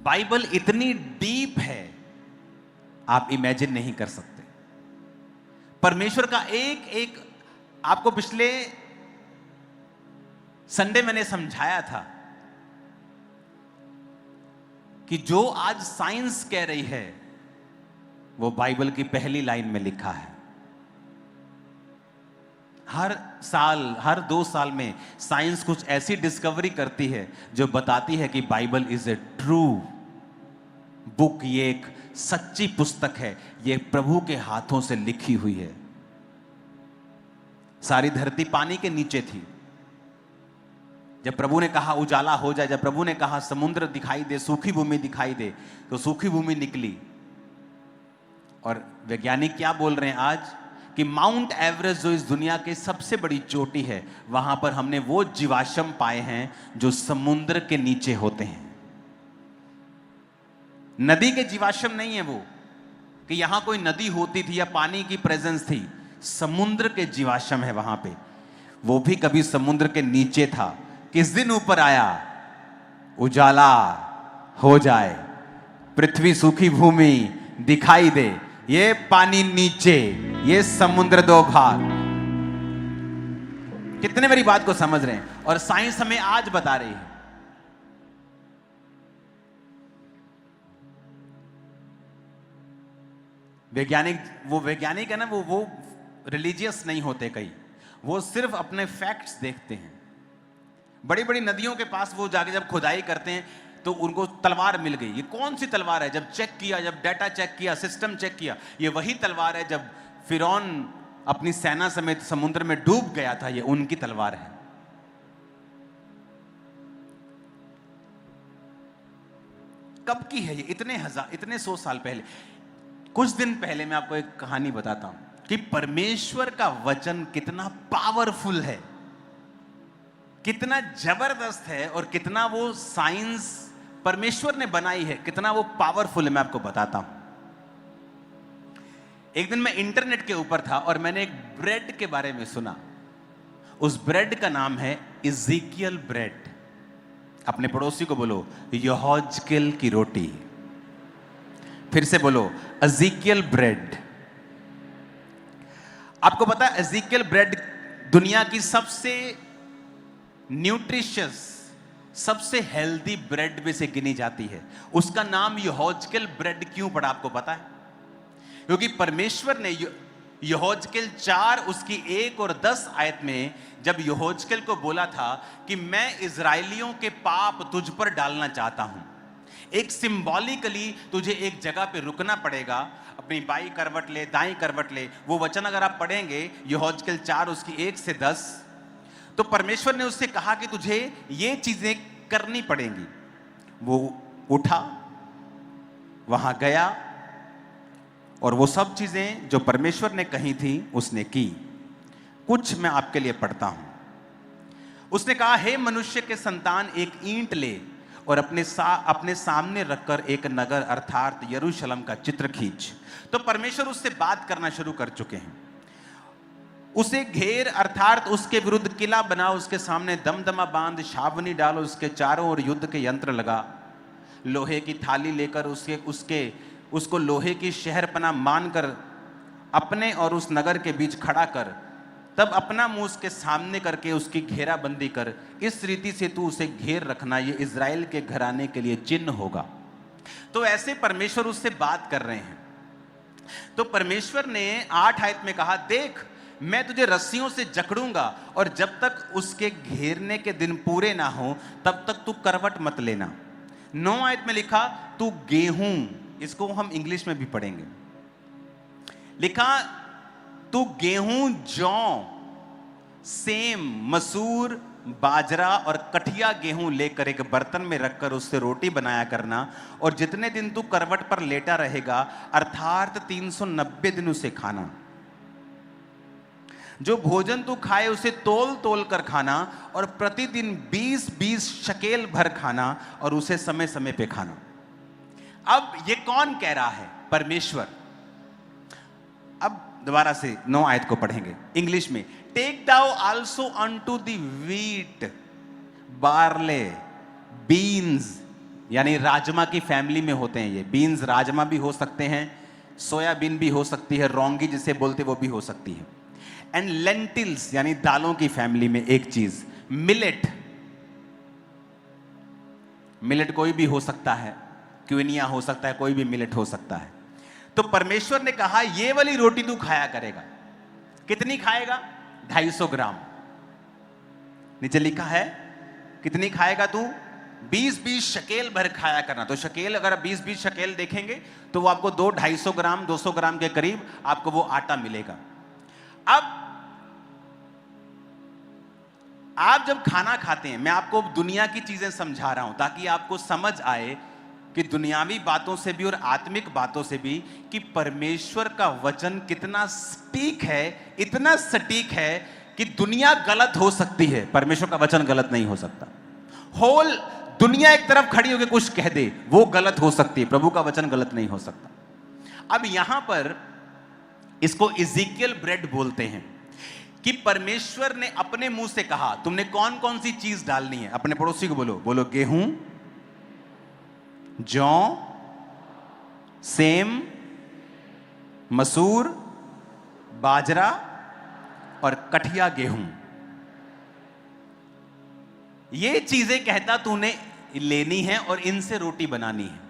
Bible इतनी deep है, आप इमेजिन नहीं कर सकते। परमेश्वर का एक एक, आपको पिछले संडे मैंने समझाया था कि जो आज साइंस कह रही है वो बाइबल की पहली लाइन में लिखा है। हर साल, हर 2 साल में साइंस कुछ ऐसी डिस्कवरी करती है जो बताती है कि Bible is a true book, ये एक सच्ची पुस्तक है, ये प्रभु के हाथों से लिखी हुई है। सारी धरती पानी के नीचे थी। जब प्रभु ने कहा उजाला हो जाए, जब प्रभु ने कहा समुद्र दिखाई दे, सूखी भूमि दिखाई दे, तो सूखी भूमि निकली। और वैज्ञानिक क्या बोल रहे हैं आज कि माउंट एवरेस्ट जो इस दुनिया की सबसे बड़ी चोटी है, वहां पर हमने वो जीवाश्म पाए हैं जो समुद्र के नीचे होते हैं। नदी के जीवाश्म नहीं है वो कि यहां कोई नदी होती थी या पानी की प्रेजेंस थी। समुद्र के जीवाश्म है वहां पे। वो भी कभी समुद्र के नीचे था। किस दिन ऊपर आया? उजाला हो जाए, पृथ्वी सूखी भूमि दिखाई दे, ये पानी नीचे, ये समुद्र 2 भाग। कितने मेरी बात को समझ रहे हैं? और साइंस हमें आज बता रही है। वैज्ञानिक, वो वैज्ञानिक है ना, वो रिलीजियस नहीं होते कई, वो सिर्फ अपने फैक्ट्स देखते हैं। बड़ी बड़ी नदियों के पास वो जाके जब खुदाई करते हैं तो उनको तलवार मिल गई। ये कौन सी तलवार है? जब चेक किया, जब डाटा चेक किया, सिस्टम चेक किया, ये वही तलवार है जब फिरौन अपनी सेना समेत समुद्र में डूब गया था, ये उनकी तलवार है। कब की है ये? इतने 100 साल पहले। कुछ दिन पहले मैं आपको एक कहानी बताता हूं कि परमेश्वर का वचन कितना पावरफुल है, कितना जबरदस्त है, और कितना वो साइंस परमेश्वर ने बनाई है, कितना वो पावरफुल है। मैं आपको बताता हूं। एक दिन मैं इंटरनेट के ऊपर था और मैंने एक ब्रेड के बारे में सुना। उस ब्रेड का नाम है इज़ीकियल ब्रेड। अपने पड़ोसी को बोलो यहोजकेल की रोटी। फिर से बोलो इज़ीकियल ब्रेड। आपको पता है इज़ीकियल ब्रेड दुनिया की सबसे न्यूट्रिशियस, सबसे हेल्दी ब्रेड में से गिनी जाती है। उसका नाम यहोजकेल ब्रेड क्यों पड़ा आपको पता है? क्योंकि परमेश्वर ने यहोजकेल 4 उसकी 1 और 10 आयत में जब यहोजकेल को बोला था कि मैं इजराइलियों के पाप तुझ पर डालना चाहता हूं, एक सिंबॉलिकली तुझे एक जगह पे रुकना पड़ेगा, अपनी बाई करवट ले, दाई करवट ले। वो वचन अगर आप पढ़ेंगे यहोजकेल 4 उसकी 1 से 10, तो परमेश्वर ने उससे कहा कि तुझे ये चीजें करनी पड़ेंगी। वो उठा, वहां गया और वो सब चीजें जो परमेश्वर ने कही थी उसने की। कुछ मैं आपके लिए पढ़ता हूं। उसने कहा, हे मनुष्य के संतान, एक ईंट ले और अपने सामने रखकर एक नगर अर्थात यरूशलेम का चित्र खींच। तो परमेश्वर उससे बात करना शुरू कर चुके हैं। उसे घेर अर्थात उसके विरुद्ध किला बना, उसके सामने दमदमा बांध, छावनी डालो, उसके चारों ओर युद्ध के यंत्र लगा, लोहे की थाली लेकर उसको लोहे की शहरपना मानकर अपने और उस नगर के बीच खड़ा कर, तब अपना मुंह उसके सामने करके उसकी घेराबंदी कर। इस रीति से तू उसे घेर रखना, ये इज़राइल के घराने के लिए चिन्ह होगा। तो ऐसे परमेश्वर उससे बात कर रहे हैं। तो परमेश्वर ने 8 आयत में कहा, देख मैं तुझे रस्सियों से जकड़ूंगा और जब तक उसके घेरने के दिन पूरे ना हो तब तक तू करवट मत लेना। 9 आयत में लिखा, तू गेहूं, इसको हम इंग्लिश में भी पढ़ेंगे, लिखा तू गेहूं, जौ, सेम, मसूर, बाजरा और कठिया गेहूं लेकर एक बर्तन में रखकर उससे रोटी बनाया करना, और जितने दिन तू करवट पर लेटा रहेगा अर्थात 390 दिन उसे खाना। जो भोजन तू खाए उसे तोल तोल कर खाना, और प्रतिदिन 20-20 शकेल भर खाना, और उसे समय समय पे खाना। अब ये कौन कह रहा है? परमेश्वर। अब दोबारा से 9 आयत को पढ़ेंगे इंग्लिश में। Take thou also unto the wheat, barley, beans, यानी राजमा की फैमिली में होते हैं ये। बीन्स राजमा भी हो सकते हैं, सोयाबीन भी हो सकती है, रोंगी जिसे बोलते वो भी हो सकती है। एंड लेंटिल्स यानी दालों की फैमिली में एक चीज मिलेट। मिलेट कोई भी हो सकता है, क्विनिया हो सकता है, कोई भी मिलेट हो सकता है। तो परमेश्वर ने कहा ये वाली रोटी तू खाया करेगा। कितनी खाएगा? 250 ग्राम। नीचे लिखा है कितनी खाएगा तू? 20-20 शकेल भर खाया करना। तो शकेल, अगर आप 20-20 शकेल देखेंगे तो वो आपको 250 ग्राम 200 ग्राम के करीब आपको वो आटा मिलेगा। अब आप जब खाना खाते हैं, मैं आपको दुनिया की चीजें समझा रहा हूं ताकि आपको समझ आए कि दुनियावी बातों से भी और आत्मिक बातों से भी कि परमेश्वर का वचन कितना सटीक है, इतना सटीक है कि दुनिया गलत हो सकती है, परमेश्वर का वचन गलत नहीं हो सकता। होल दुनिया एक तरफ खड़ी होकर कुछ कह दे, वो गलत हो सकती है, प्रभु का वचन गलत नहीं हो सकता। अब यहां पर इसको इज़ीकियल ब्रेड बोलते हैं कि परमेश्वर ने अपने मुंह से कहा तुमने कौन कौन सी चीज डालनी है। अपने पड़ोसी को बोलो, बोलो गेहूं, जौ, सेम, मसूर, बाजरा और कठिया गेहूं। ये चीजें कहता तूने लेनी है और इनसे रोटी बनानी है।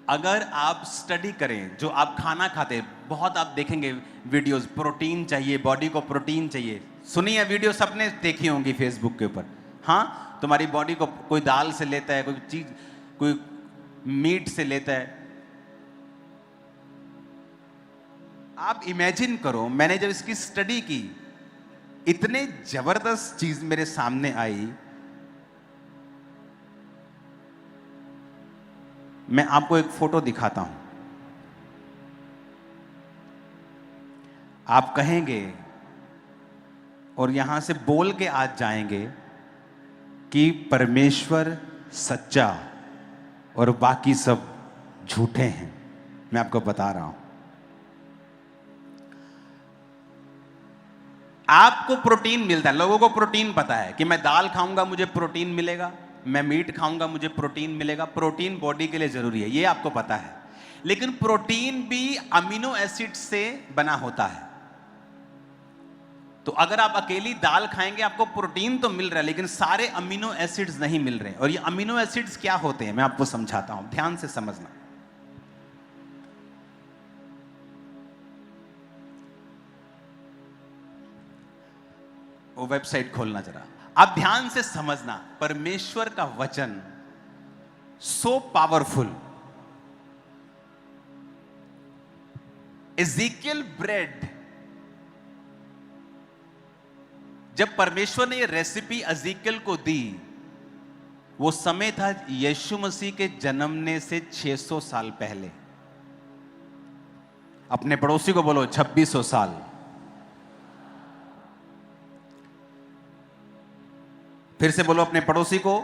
अगर आप स्टडी करें, जो आप खाना खाते हैं, बहुत आप देखेंगे वीडियोस, प्रोटीन चाहिए, बॉडी को प्रोटीन चाहिए। सुनी है वीडियो, सबने देखी होंगी फेसबुक के ऊपर। हाँ, तुम्हारी बॉडी को कोई दाल से लेता है, कोई चीज, कोई मीट से लेता है। आप इमेजिन करो, मैंने जब इसकी स्टडी की, इतने जबरदस्त चीज मेरे सामने आई। मैं आपको एक फोटो दिखाता हूं, आप कहेंगे और यहां से बोल के आज जाएंगे कि परमेश्वर सच्चा और बाकी सब झूठे हैं। मैं आपको बता रहा हूं, आपको प्रोटीन मिलता है। लोगों को प्रोटीन पता है कि मैं दाल खाऊंगा मुझे प्रोटीन मिलेगा, मैं मीट खाऊंगा मुझे प्रोटीन मिलेगा। प्रोटीन बॉडी के लिए जरूरी है, ये आपको पता है। लेकिन प्रोटीन भी अमीनो एसिड से बना होता है। तो अगर आप अकेली दाल खाएंगे आपको प्रोटीन तो मिल रहा है, लेकिन सारे अमीनो एसिड्स नहीं मिल रहे। और ये अमीनो एसिड्स क्या होते हैं मैं आपको समझाता हूं, ध्यान से समझना। वो वेबसाइट खोलना जरा, आप ध्यान से समझना। परमेश्वर का वचन सो पावरफुल। इज़ीकियल ब्रेड, जब परमेश्वर ने ये रेसिपी इज़ीकियल को दी, वो समय था यीशु मसीह के जन्मने से 600 साल पहले। अपने पड़ोसी को बोलो 2600 साल। फिर से बोलो अपने पड़ोसी को,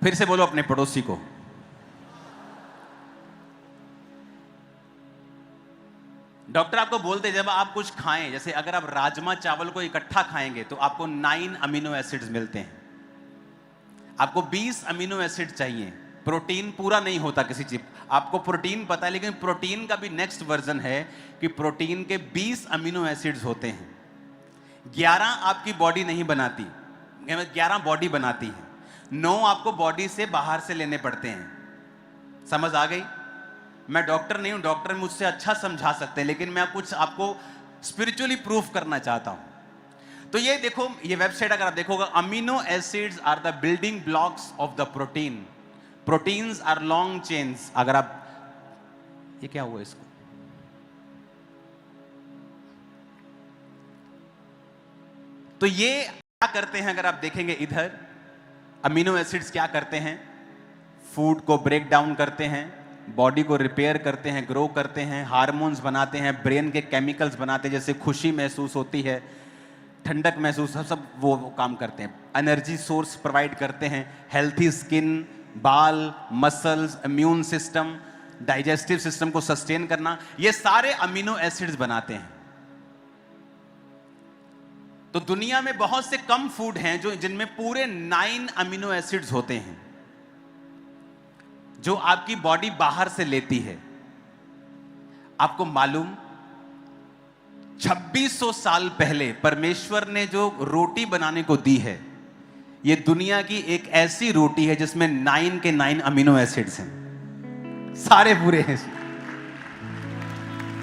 फिर से बोलो अपने पड़ोसी को। डॉक्टर आपको बोलते जब आप कुछ खाएं, जैसे अगर आप राजमा चावल को इकट्ठा खाएंगे तो आपको 9 अमीनो एसिड्स मिलते हैं। आपको 20 अमीनो एसिड चाहिए। प्रोटीन पूरा नहीं होता किसी चीज, आपको प्रोटीन पता है, लेकिन प्रोटीन का भी नेक्स्ट वर्जन है कि प्रोटीन के 20 अमीनो एसिड्स होते हैं। 11 आपकी बॉडी नहीं बनाती, 11 बॉडी बनाती है, 9 आपको बॉडी से बाहर से लेने पड़ते हैं। समझ आ गई? मैं डॉक्टर नहीं हूं, डॉक्टर मुझसे अच्छा समझा सकते हैं, लेकिन मैं कुछ आपको स्पिरिचुअली प्रूफ करना चाहता हूं। तो ये देखो, ये वेबसाइट अगर आप देखोगे, amino acids are the building blocks of the protein. Proteins are long chains. अगर आप, ये क्या हुआ इसको, तो ये क्या करते हैं अगर आप देखेंगे इधर, अमीनो एसिड्स क्या करते हैं, फूड को ब्रेक डाउन करते हैं, बॉडी को रिपेयर करते हैं, ग्रो करते हैं, हार्मोन्स बनाते हैं, ब्रेन के केमिकल्स बनाते हैं, जैसे खुशी महसूस होती है, ठंडक महसूस, सब वो काम करते हैं। एनर्जी सोर्स प्रोवाइड करते हैं, हेल्थी स्किन, बाल, muscles, immune system, digestive system को सस्टेन करना, ये सारे अमीनो एसिड्स बनाते हैं। तो दुनिया में बहुत से कम फूड हैं जो जिनमें पूरे 9 अमीनो एसिड्स होते हैं जो आपकी बॉडी बाहर से लेती है। आपको मालूम 2600 साल पहले परमेश्वर ने जो रोटी बनाने को दी है, ये दुनिया की एक ऐसी रोटी है जिसमें 9 के 9 अमीनो एसिड्स हैं, सारे पूरे हैं,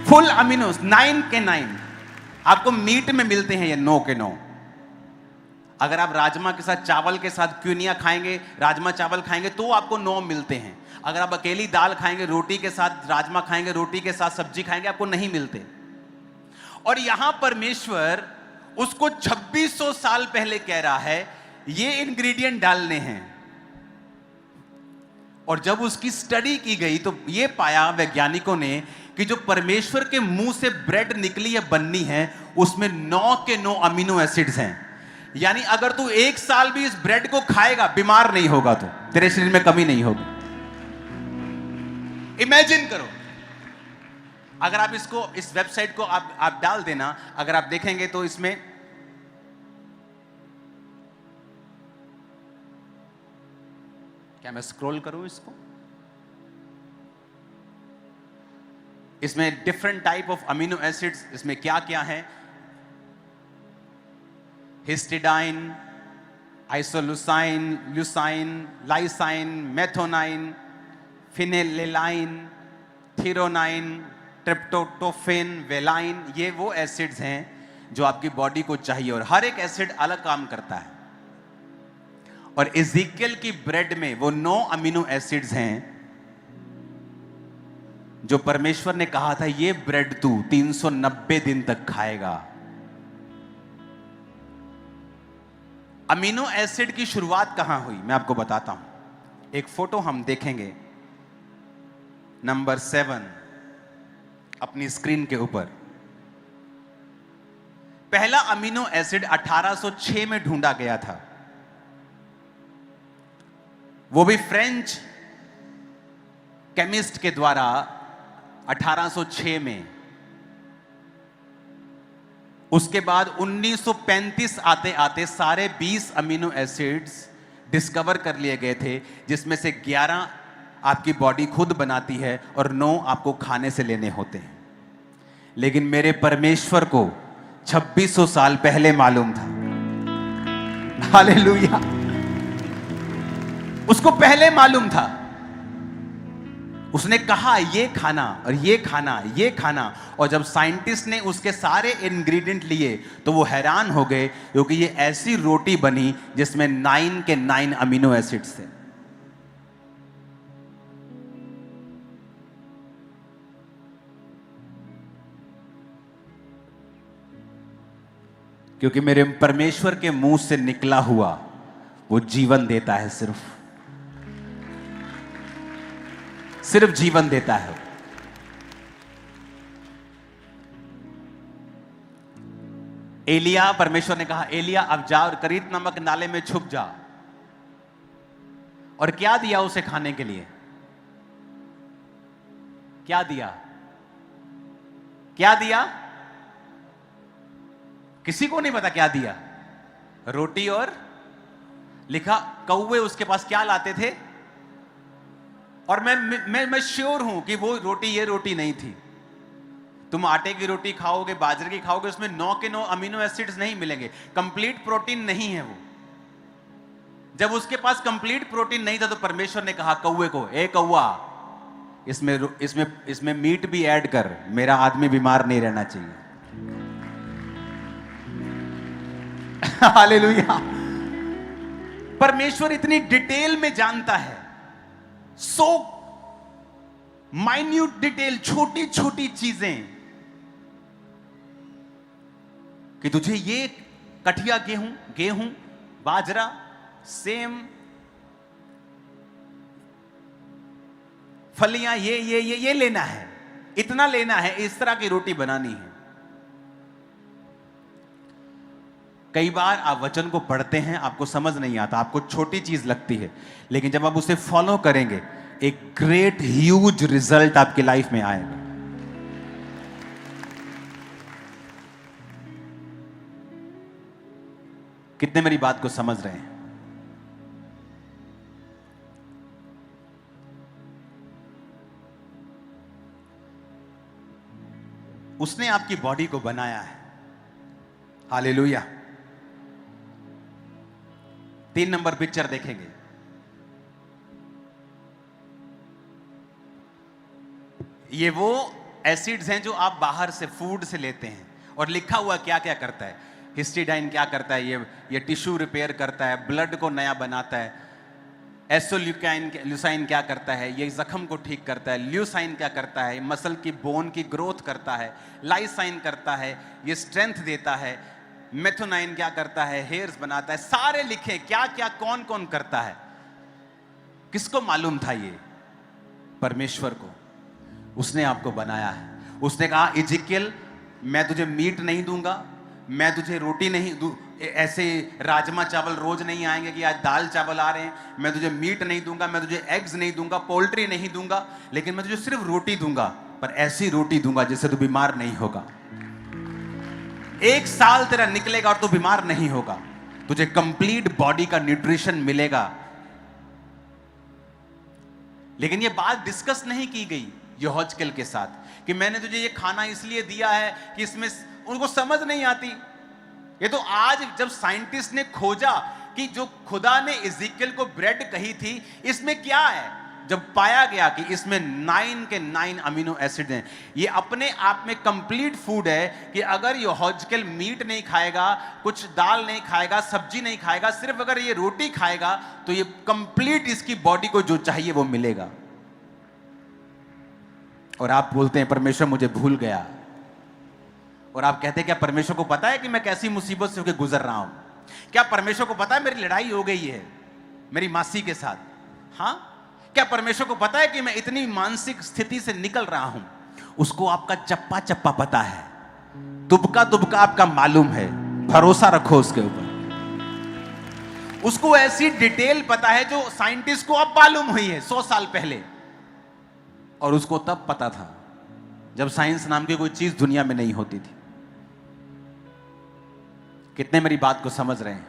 फुल अमीनोस 9 के 9। आपको मीट में मिलते हैं ये 9 के 9। अगर आप राजमा के साथ चावल के साथ क्यूनिया खाएंगे, राजमा चावल खाएंगे तो आपको 9 मिलते हैं। अगर आप अकेली दाल खाएंगे, रोटी के साथ राजमा खाएंगे, रोटी के साथ सब्जी खाएंगे, आपको नहीं मिलते। और यहां परमेश्वर उसको 2600 साल पहले कह रहा है ये इंग्रेडिएंट डालने हैं। और जब उसकी स्टडी की गई तो ये पाया वैज्ञानिकों ने कि जो परमेश्वर के मुंह से ब्रेड निकली है, बननी है, उसमें 9 के 9 अमीनो एसिड्स हैं। यानी अगर तू 1 साल भी इस ब्रेड को खाएगा, बीमार नहीं होगा, तो तेरे शरीर में कमी नहीं होगी। इमेजिन करो, अगर आप इसको, इस वेबसाइट को आप डाल देना, अगर आप देखेंगे तो इसमें क्या मैं स्क्रॉल करूं इसको, इसमें different type of amino acids, इसमें क्या क्या है, हिस्टिडाइन, आइसोलुसाइन, ल्यूसाइन, लाइसाइन, मेथोनाइन, फिनेलेलाइन, थीरोनाइन, ट्रिप्टोटोफेन, वेलाइन, ये वो एसिड्स हैं जो आपकी बॉडी को चाहिए। और हर एक एसिड अलग काम करता है। और इज़ेकियल की ब्रेड में वो 9 अमीनो एसिड्स हैं जो परमेश्वर ने कहा था ये ब्रेड तू 390 दिन तक खाएगा। अमीनो एसिड की शुरुआत कहां हुई मैं आपको बताता हूं। एक फोटो हम देखेंगे, नंबर 7 अपनी स्क्रीन के ऊपर। पहला अमीनो एसिड 1806 में ढूंढा गया था, वो भी फ्रेंच केमिस्ट के द्वारा 1806 में। उसके बाद 1935 आते आते सारे 20 अमीनो एसिड्स डिस्कवर कर लिए गए थे, जिसमें से 11 आपकी बॉडी खुद बनाती है और 9 आपको खाने से लेने होते हैं। लेकिन मेरे परमेश्वर को 2600 साल पहले मालूम था। हालेलुया, उसको पहले मालूम था। उसने कहा ये खाना और ये खाना, ये खाना। और जब साइंटिस्ट ने उसके सारे इंग्रेडिएंट लिए तो वो हैरान हो गए, क्योंकि ये ऐसी रोटी बनी जिसमें 9 के 9 अमीनो एसिड्स थे। क्योंकि मेरे परमेश्वर के मुंह से निकला हुआ वो जीवन देता है, सिर्फ जीवन देता है। एलिया, परमेश्वर ने कहा एलिया अब जा और करीत नामक नाले में छुप जा। और क्या दिया उसे खाने के लिए? क्या दिया? क्या दिया? किसी को नहीं पता क्या दिया। रोटी और लिखा कौवे उसके पास क्या लाते थे। और मैं श्योर हूं कि वो रोटी ये रोटी नहीं थी। तुम आटे की रोटी खाओगे, बाजरे की खाओगे, उसमें 9 के 9 अमीनो एसिड्स नहीं मिलेंगे, कंप्लीट प्रोटीन नहीं है वो। जब उसके पास कंप्लीट प्रोटीन नहीं था तो परमेश्वर ने कहा कौवे को, ए कौवा, इसमें मीट भी ऐड कर, मेरा आदमी बीमार नहीं रहना चाहिए। हालेलुया। परमेश्वर इतनी डिटेल में जानता है, सो माइन्यूट डिटेल, छोटी छोटी चीजें, कि तुझे ये कठिया गेहूं, बाजरा, सेम, फलियां, ये लेना है, इतना लेना है, इस तरह की रोटी बनानी है। कई बार आप वचन को पढ़ते हैं, आपको समझ नहीं आता, आपको छोटी चीज लगती है, लेकिन जब आप उसे फॉलो करेंगे एक ग्रेट ह्यूज रिजल्ट आपकी लाइफ में आएगा। कितने मेरी बात को समझ रहे हैं? उसने आपकी बॉडी को बनाया है। हालेलुया। 3 नंबर पिक्चर देखेंगे। ये वो एसिड्स हैं जो आप बाहर से फूड से लेते हैं, और लिखा हुआ क्या क्या करता है। हिस्टिडाइन क्या करता है? ये टिश्यू रिपेयर करता है, ब्लड को नया बनाता है। ल्यूसाइन क्या करता है? ये जख्म को ठीक करता है। ल्यूसाइन क्या करता है? मसल की बोन की ग्रोथ करता है। लाइसाइन करता है, ये स्ट्रेंथ देता है। मेथोनाइन क्या करता है? हेयर्स बनाता है। सारे लिखे क्या क्या कौन कौन करता है। किसको मालूम था? ये परमेश्वर को। उसने आपको बनाया है। उसने कहा इजिकियल, मैं तुझे मीट नहीं दूंगा, मैं तुझे रोटी नहीं दूं, ऐसे राजमा चावल रोज नहीं आएंगे कि आज दाल चावल आ रहे हैं। मैं तुझे मीट नहीं दूंगा, मैं तुझे एग्स नहीं दूंगा, पोल्ट्री नहीं दूंगा, लेकिन मैं तुझे सिर्फ रोटी दूंगा, पर ऐसी रोटी दूंगा जिससे तू बीमार नहीं होगा। 1 साल तेरा निकलेगा और तू बीमार नहीं होगा। तुझे कंप्लीट बॉडी का न्यूट्रिशन मिलेगा। लेकिन यह बात डिस्कस नहीं की गई यहोजकेल के साथ कि मैंने तुझे ये खाना इसलिए दिया है कि इसमें, उनको समझ नहीं आती। ये तो आज जब साइंटिस्ट ने खोजा कि जो खुदा ने इज़िकियल को ब्रेड कही थी, इसमें क्या है, जब पाया गया कि इसमें 9 के 9 अमीनो एसिड हैं। ये अपने आप में कंप्लीट फूड है कि अगर यहोजकेल मीट नहीं खाएगा, कुछ दाल नहीं खाएगा, सब्जी नहीं खाएगा, सिर्फ अगर ये रोटी खाएगा, तो ये कंप्लीट इसकी बॉडी को जो चाहिए वो मिलेगा। और आप बोलते हैं परमेश्वर मुझे भूल गया। और आप कहते हैं क्या परमेश्वर को पता है कि मैं कैसी मुसीबत से होकर गुजर रहा हूं? क्या परमेश्वर को पता है मेरी लड़ाई हो गई है मेरी मासी के साथ? हां, क्या परमेश्वर को पता है कि मैं इतनी मानसिक स्थिति से निकल रहा हूं? उसको आपका चप्पा चप्पा पता है, तुबका तुबका आपका मालूम है। भरोसा रखो उसके ऊपर। उसको ऐसी डिटेल पता है जो साइंटिस्ट को अब मालूम हुई है 100 साल पहले, और उसको तब पता था जब साइंस नाम की कोई चीज दुनिया में नहीं होती थी। कितने मेरी बात को समझ रहे हैं?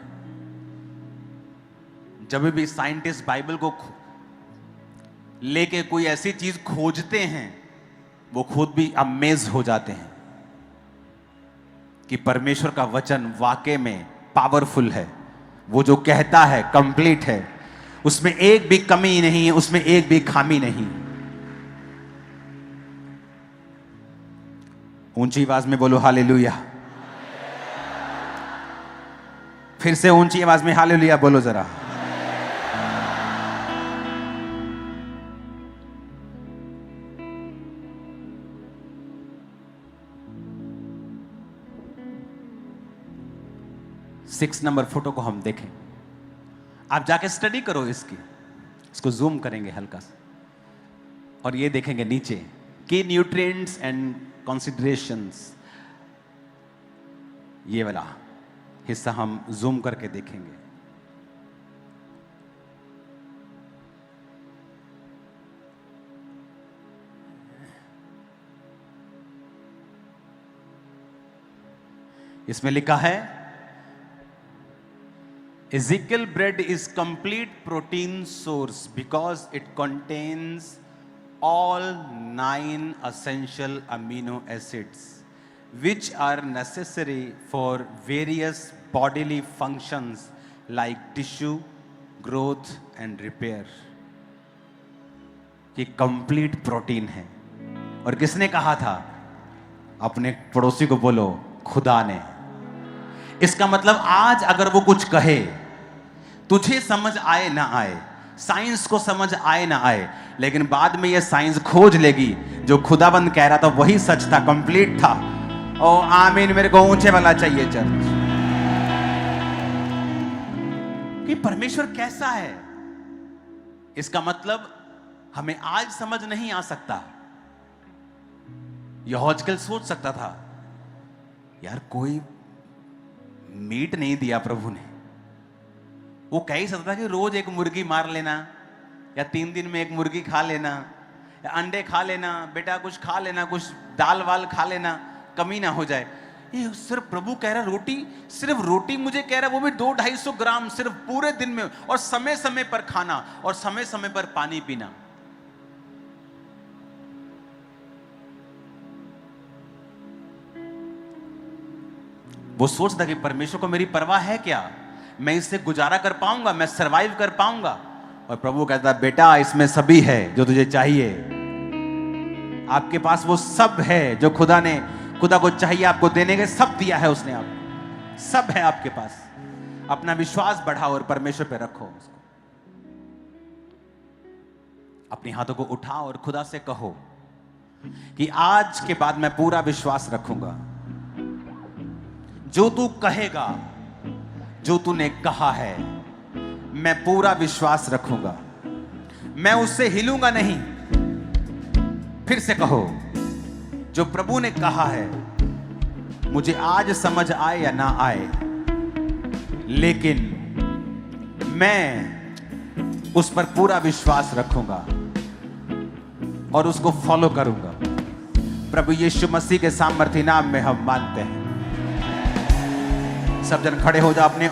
जब भी साइंटिस्ट बाइबल को लेके कोई ऐसी चीज खोजते हैं, वो खुद भी अमेज हो जाते हैं कि परमेश्वर का वचन वाकई में पावरफुल है। वो जो कहता है कंप्लीट है, उसमें एक भी कमी नहीं है, उसमें एक भी खामी नहीं। ऊंची आवाज में बोलो हालेलुया। फिर से ऊंची आवाज में हालेलुया बोलो जरा। सिक्स नंबर फोटो को हम देखें। आप जाके स्टडी करो इसको जूम करेंगे हल्का सा, और ये देखेंगे नीचे की न्यूट्रिएंट्स एंड कंसीडरेशंस। ये वाला हिस्सा हम जूम करके देखेंगे। इसमें लिखा है Ezekiel bread is complete protein source because it contains all 9 essential amino acids which are necessary for various bodily functions like tissue growth and repair। ये कंप्लीट प्रोटीन है। और किसने कहा था? अपने पड़ोसी को बोलो, खुदा ने। इसका मतलब आज अगर वो कुछ कहे, तुझे समझ आए ना आए, साइंस को समझ आए ना आए, लेकिन बाद में ये साइंस खोज लेगी जो खुदाबंद कह रहा था वही सच था, कंप्लीट था। ओ आमीन। मेरे को ऊंचे वाला चाहिए चर्च। कि परमेश्वर कैसा है, इसका मतलब हमें आज समझ नहीं आ सकता। यहोजकेल सोच सकता था, यार कोई मीट नहीं दिया प्रभु ने। वो कह ही सकता था कि रोज एक मुर्गी मार लेना, या 3 दिन में एक मुर्गी खा लेना, या अंडे खा लेना, बेटा कुछ खा लेना, कुछ दाल वाल खा लेना, कमी ना हो जाए। ये सिर्फ प्रभु कह रहा रोटी, सिर्फ रोटी मुझे कह रहा है, वो भी 200-250 ग्राम सिर्फ पूरे दिन में, और समय समय पर खाना और समय समय पर पानी पीना। वो सोचता कि परमेश्वर को मेरी परवाह है क्या, मैं इससे गुजारा कर पाऊंगा, मैं सरवाइव कर पाऊंगा। और प्रभु कहता बेटा इसमें सभी है जो तुझे चाहिए, आपके पास वो सब है जो खुदा को चाहिए आपको देने के, सब दिया है उसने, आपको सब है आपके पास। अपना विश्वास बढ़ाओ और परमेश्वर पे रखो उसको। अपने हाथों को उठाओ और खुदा से कहो कि आज के बाद मैं पूरा विश्वास रखूंगा, जो तू कहेगा, जो तूने कहा है, मैं पूरा विश्वास रखूंगा, मैं उससे हिलूंगा नहीं। फिर से कहो, जो प्रभु ने कहा है, मुझे आज समझ आए या ना आए, लेकिन मैं उस पर पूरा विश्वास रखूंगा और उसको फॉलो करूंगा। प्रभु यीशु मसीह के सामर्थी नाम में हम मानते हैं। सब जन खड़े हो जाओ अपने